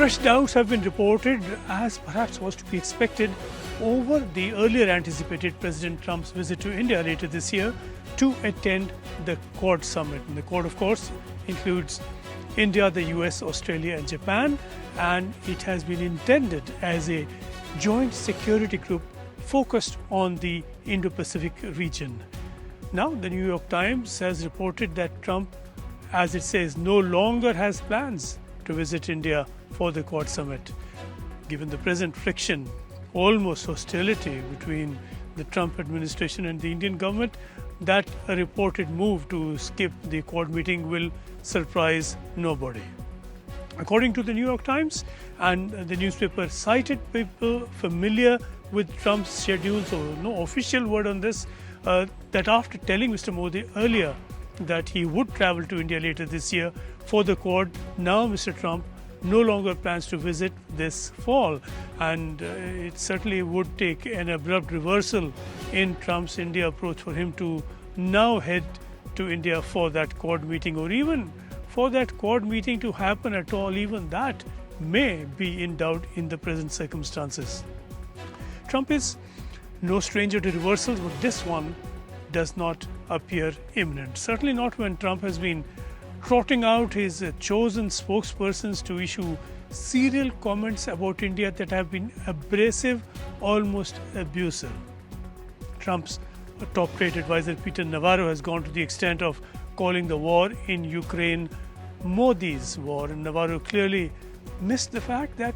Fresh doubts have been reported, as perhaps was to be expected, over the earlier anticipated President Trump's visit to India later this year to attend the Quad Summit. And the Quad, of course, includes India, the US, Australia and Japan, and it has been intended as a joint security group focused on the Indo-Pacific region. Now, the New York Times has reported that Trump, as it says, no longer has plans to visit India for the Quad Summit. Given the present friction, almost hostility between the Trump administration and the Indian government, that a reported move to skip the Quad meeting will surprise nobody. According to the New York Times, and the newspaper cited people familiar with Trump's schedule, so no official word on this, that after telling Mr. Modi earlier that he would travel to India later this year for the Quad, now Mr. Trump no longer plans to visit this fall, and it certainly would take an abrupt reversal in Trump's India approach for him to now head to India for that Quad meeting, or even for that Quad meeting to happen at all. Even that may be in doubt in the present circumstances. Trump is no stranger to reversals, but this one does not appear imminent. Certainly not when Trump has been trotting out his chosen spokespersons to issue serial comments about India that have been abrasive, almost abusive. Trump's top trade advisor Peter Navarro has gone to the extent of calling the war in Ukraine Modi's war. And Navarro clearly missed the fact that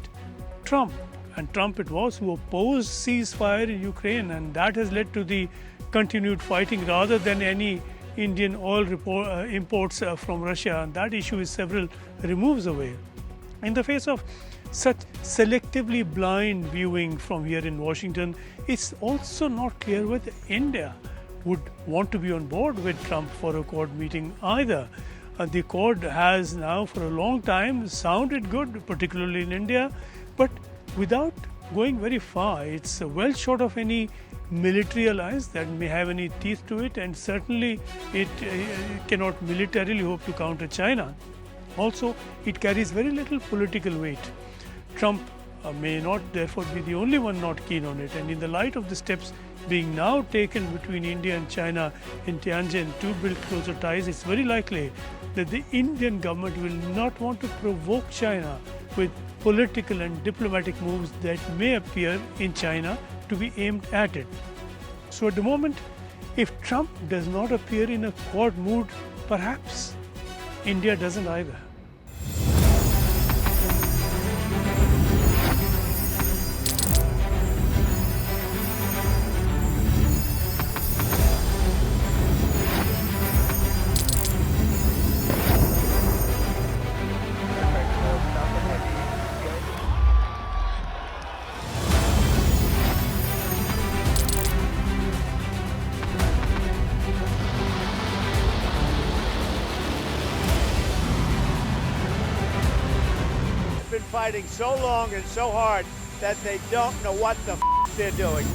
Trump it was who opposed ceasefire in Ukraine, and that has led to the continued fighting rather than any Indian oil imports from Russia, and that issue is several removes away. In the face of such selectively blind viewing from here in Washington, it's also not clear whether India would want to be on board with Trump for a Quad meeting either. The Quad has now for a long time sounded good, particularly in India, but without going very far. It's well short of any military alliance that may have any teeth to it, and certainly it cannot militarily hope to counter China. Also, it carries very little political weight. Trump may not therefore be the only one not keen on it, and in the light of the steps being now taken between India and China in Tianjin to build closer ties, it's very likely that the Indian government will not want to provoke China with political and diplomatic moves that may appear in China to be aimed at it. So at the moment, if Trump does not appear in a Quad mood, perhaps India doesn't either. Fighting so long and so hard that they don't know what the they're doing.